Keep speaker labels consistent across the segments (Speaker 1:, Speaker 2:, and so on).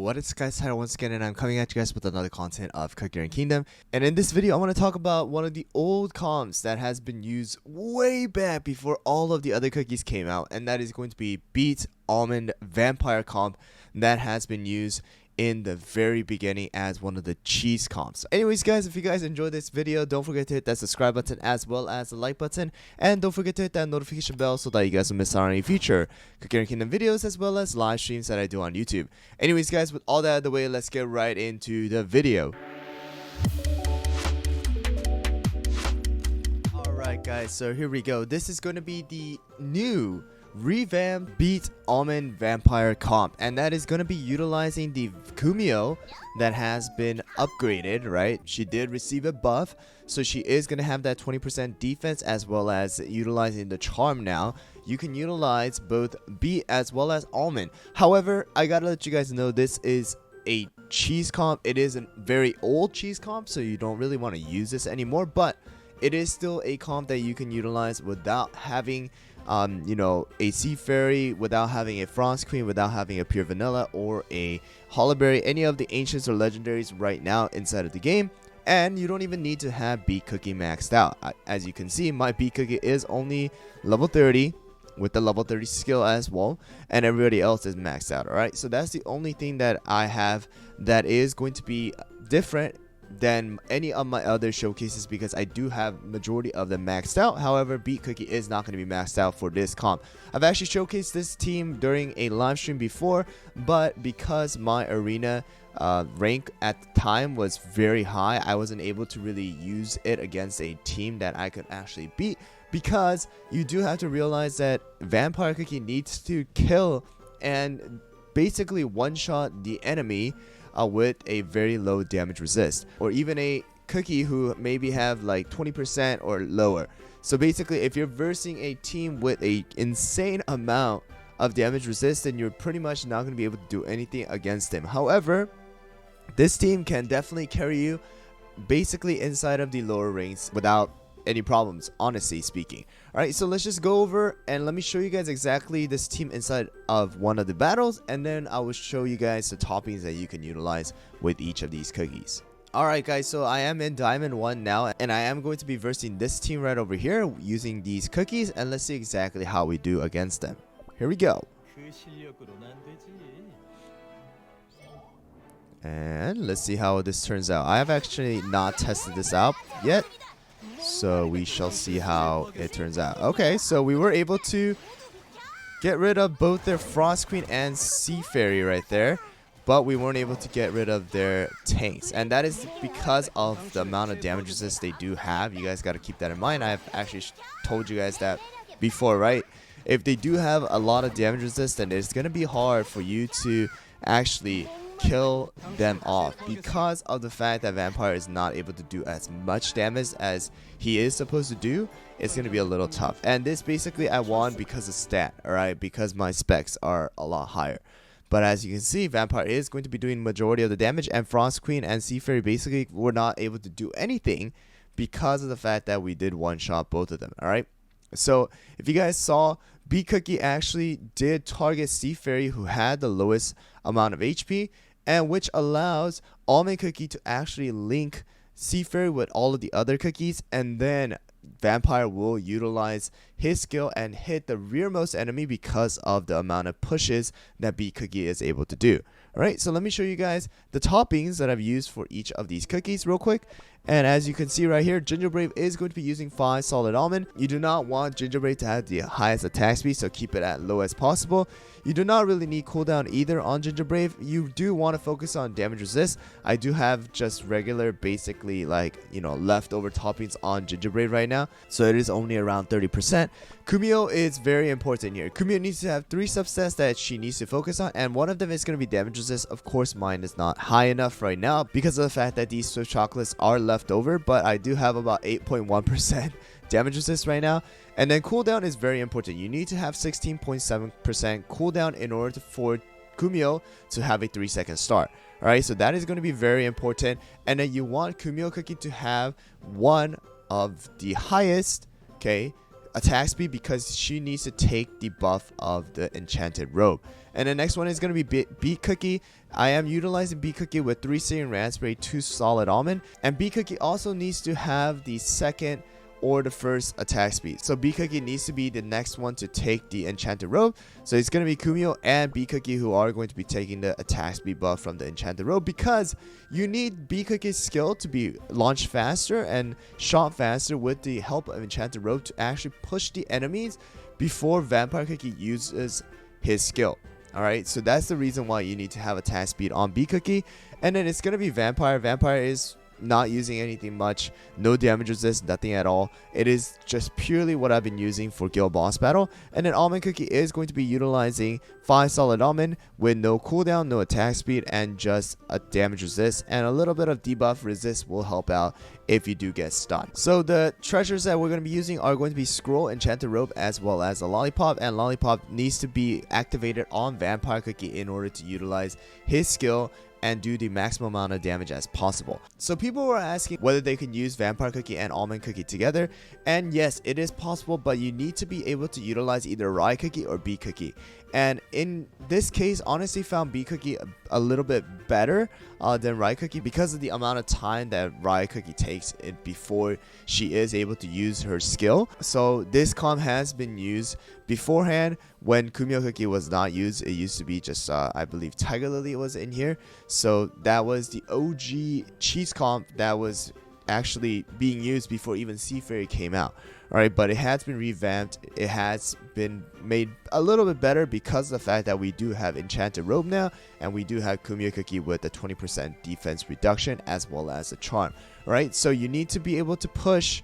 Speaker 1: what is guys, Tyler once again, and I'm coming at you guys with another content of Cookie Kingdom. And in this video I want to talk about one of the old comps that has been used way back before all of the other cookies came out, and that is going to be Beet Almond Vampire comp that has been used in the very beginning as one of the cheese comps. Anyways guys, if you guys enjoyed this video, don't forget to hit that subscribe button as well as the like button, and don't forget to hit that notification bell so that you guys don't miss out on any future Cookie Kingdom videos as well as live streams that I do on YouTube. Anyways guys, with all that out of the way, let's get right into the video. Alright guys, so here we go. This is going to be the new revamped Beet Almond Vampire comp, and that is going to be utilizing the Kumiho that has been upgraded, right? She did receive a buff, so she is going to have that 20% defense as well as utilizing the charm now. You can utilize both Beet as well as Almond. However, I gotta let you guys know this is a cheese comp. It is a very old cheese comp, so you don't really want to use this anymore, but it is still a comp that you can utilize without having a sea fairy, without having a frost queen, without having a pure vanilla or a hollowberry, any of the ancients or legendaries right now inside of the game. And you don't even need to have Beet Cookie maxed out. As you can see, my Beet Cookie is only level 30 with the level 30 skill as well, and everybody else is maxed out. Alright, so that's the only thing that I have that is going to be different than any of my other showcases, because I do have majority of them maxed out. However, Beet Cookie is not going to be maxed out for this comp. I've actually showcased this team during a live stream before, but because my arena rank at the time was very high, I wasn't able to really use it against a team that I could actually beat, because you do have to realize that Vampire Cookie needs to kill and basically one-shot the enemy with a very low damage resist, or even a cookie who maybe have like 20% or lower. So basically, if you're versing a team with a insane amount of damage resist, then you're pretty much not going to be able to do anything against him. However, this team can definitely carry you basically inside of the lower ranks without any problems, honestly speaking. Alright, so let's just go over and let me show you guys exactly this team inside of one of the battles, and then I will show you guys the toppings that you can utilize with each of these cookies. Alright guys, so I am in Diamond 1 now, and I am going to be versing this team right over here using these cookies, and let's see exactly how we do against them. Here we go. And let's see how this turns out. I have actually not tested this out yet, so we shall see how it turns out. Okay, so we were able to get rid of both their Frost Queen and Sea Fairy right there, but we weren't able to get rid of their tanks, and that is because of the amount of damage resist they do have. You guys got to keep that in mind. I've actually told you guys that before, right? If they do have a lot of damage resist, then it's going to be hard for you to actually kill them off, because of the fact that Vampire is not able to do as much damage as he is supposed to do. It's going to be a little tough, and this basically I won because of stat, alright, because my specs are a lot higher. But as you can see, Vampire is going to be doing majority of the damage, and Frost Queen and Sea Fairy basically were not able to do anything because of the fact that we did one shot both of them. Alright, so if you guys saw, Beet Cookie actually did target Sea Fairy, who had the lowest amount of HP, and which allows Almond Cookie to actually link Sea Fairy with all of the other cookies, and then Vampire will utilize his skill and hit the rearmost enemy because of the amount of pushes that Beet Cookie is able to do. Alright, so let me show you guys the toppings that I've used for each of these cookies real quick. And as you can see right here, Gingerbrave is going to be using 5 solid almond. You do not want Gingerbrave to have the highest attack speed, so keep it at low as possible. You do not really need cooldown either on Gingerbrave. You do want to focus on damage resist. I do have just regular, basically like, leftover toppings on Gingerbrave right now, so it is only around 30%. Kumiho is very important here. Kumiho needs to have 3 substats that she needs to focus on, and one of them is going to be damage resist. Of course, mine is not high enough right now because of the fact that these Swift chocolates are left over, but I do have about 8.1% damage resist right now. And then cooldown is very important. You need to have 16.7% cooldown in order for Kumiho to have a 3-second start. Alright, so that is going to be very important. And then you want Kumiho Cookie to have one of the highest, attack speed because she needs to take the buff of the enchanted robe. And the next one is going to be Beet Cookie. I am utilizing Beet Cookie with 3 Syrian Raspberry, 2 Solid Almond. And Beet Cookie also needs to have the second or the first attack speed. So Beet Cookie needs to be the next one to take the enchanted robe. So it's going to be Kumiho and Beet Cookie who are going to be taking the attack speed buff from the enchanted robe, because you need Beet Cookie's skill to be launched faster and shot faster with the help of enchanted robe to actually push the enemies before Vampire Cookie uses his skill. Alright, so that's the reason why you need to have attack speed on Beet Cookie. And then it's going to be Vampire. Vampire is not using anything much, no damage resist, nothing at all. It is just purely what I've been using for guild boss battle. And then Almond Cookie is going to be utilizing 5 solid almond with no cooldown, no attack speed, and just a damage resist, and a little bit of debuff resist will help out if you do get stunned. So the treasures that we're going to be using are going to be Scroll, Enchanted Robe, as well as a Lollipop. And Lollipop needs to be activated on Vampire Cookie in order to utilize his skill and do the maximum amount of damage as possible. So people were asking whether they can use Vampire Cookie and Almond Cookie together, and yes, it is possible, but you need to be able to utilize either Rye Cookie or Beet Cookie. And in this case, honestly found Beet Cookie a little bit better than Rye Cookie because of the amount of time that Rye Cookie takes before she is able to use her skill. So this comp has been used beforehand when Kumiho Cookie was not used. It used to be just, I believe Tiger Lily was in here. So that was the OG cheese comp that was actually being used before even Sea Fairy came out. Alright, but it has been revamped. It has been made a little bit better because of the fact that we do have Enchanted Robe now, and we do have Kumiho Cookie with a 20% defense reduction as well as a charm. Alright, so you need to be able to push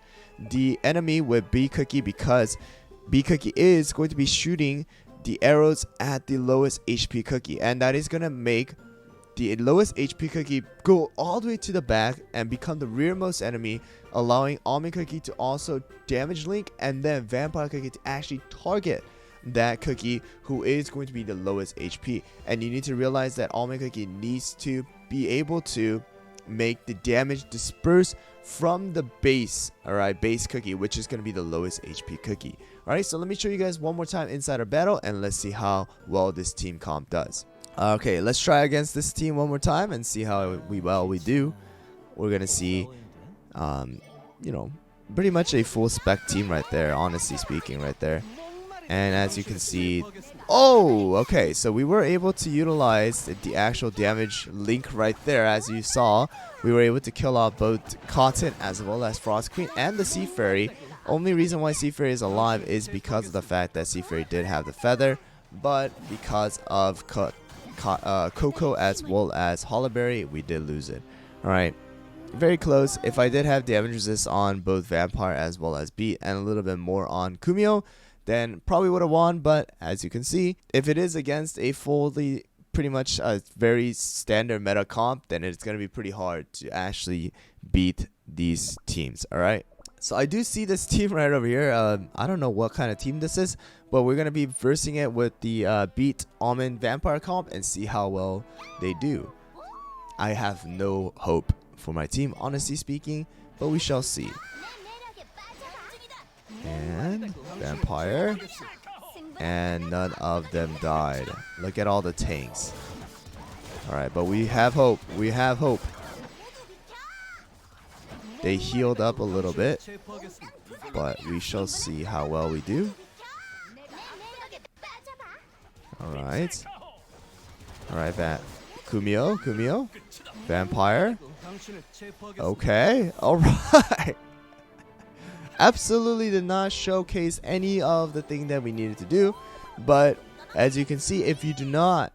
Speaker 1: the enemy with Beet Cookie because Beet Cookie is going to be shooting the arrows at the lowest HP cookie, and that is going to make the lowest HP cookie go all the way to the back and become the rearmost enemy, allowing Almond Cookie to also damage Link, and then Vampire Cookie to actually target that cookie who is going to be the lowest HP. And you need to realize that Almond Cookie needs to be able to make the damage disperse from the base, alright, base cookie, which is going to be the lowest HP cookie. Alright, so let me show you guys one more time inside our battle, and let's see how well this team comp does. Okay, let's try against this team one more time and see how well we do. We're gonna see, you know, pretty much a full spec team right there, honestly speaking, right there. And as you can see, oh, okay, so we were able to utilize the actual damage Link right there. As you saw, we were able to kill off both Cotton as well as Frost Queen and the Sea Fairy. Only reason why Sea Fairy is alive is because of the fact that Sea Fairy did have the feather, but because of Coco as well as Hollowberry, we did lose it. Alright, very close. If I did have damage resist on both Vampire as well as Beet, and a little bit more on Kumiho, then probably would have won. But as you can see, if it is against a fully pretty much a very standard meta comp, then it's going to be pretty hard to actually beat these teams. Alright, so I do see this team right over here. I don't know what kind of team this is, but we're going to be versing it with the Beet Almond Vampire comp and see how well they do. I have no hope for my team, honestly speaking, but we shall see. And Vampire, and none of them died. Look at all the tanks. Alright, but we have hope. We have hope. They healed up a little bit, but we shall see how well we do. Alright. Alright, Kumiho. Vampire. Okay. Alright. Absolutely did not showcase any of the thing that we needed to do. But as you can see, if you do not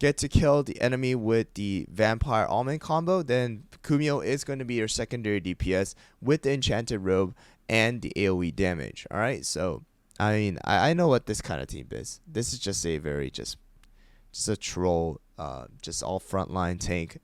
Speaker 1: get to kill the enemy with the Vampire Almond combo, then Kumiho is going to be your secondary DPS with the Enchanted Robe and the AoE damage. Alright, so I mean, I know what this kind of team is. This is just a very just a troll, just all frontline tank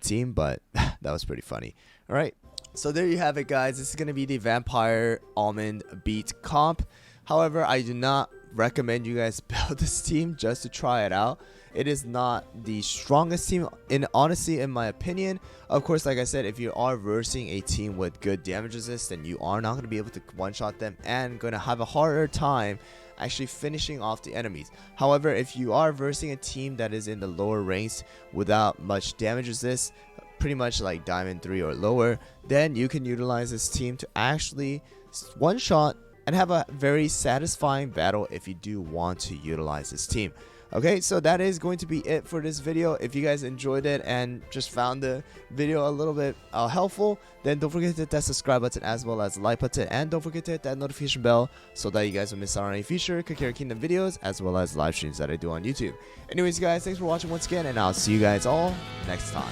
Speaker 1: team, but that was pretty funny. Alright, so there you have it, guys. This is going to be the Vampire Almond Beet comp. However, I do not recommend you guys build this team just to try it out. it is not the strongest team in honestly in my opinion. Of course, like I said, if you are versing a team with good damage resist, then you are not going to be able to one-shot them and going to have a harder time actually finishing off the enemies. However, if you are versing a team that is in the lower ranks without much damage resist, pretty much like Diamond 3 or lower, then you can utilize this team to actually one-shot and have a very satisfying battle if you do want to utilize this team. Okay, so that is going to be it for this video. If you guys enjoyed it and just found the video a little bit helpful, then don't forget to hit that subscribe button as well as the like button, and don't forget to hit that notification bell so that you guys don't miss out on any future Kumiho Kingdom videos as well as live streams that I do on YouTube. Anyways guys, thanks for watching once again, and I'll see you guys all next time.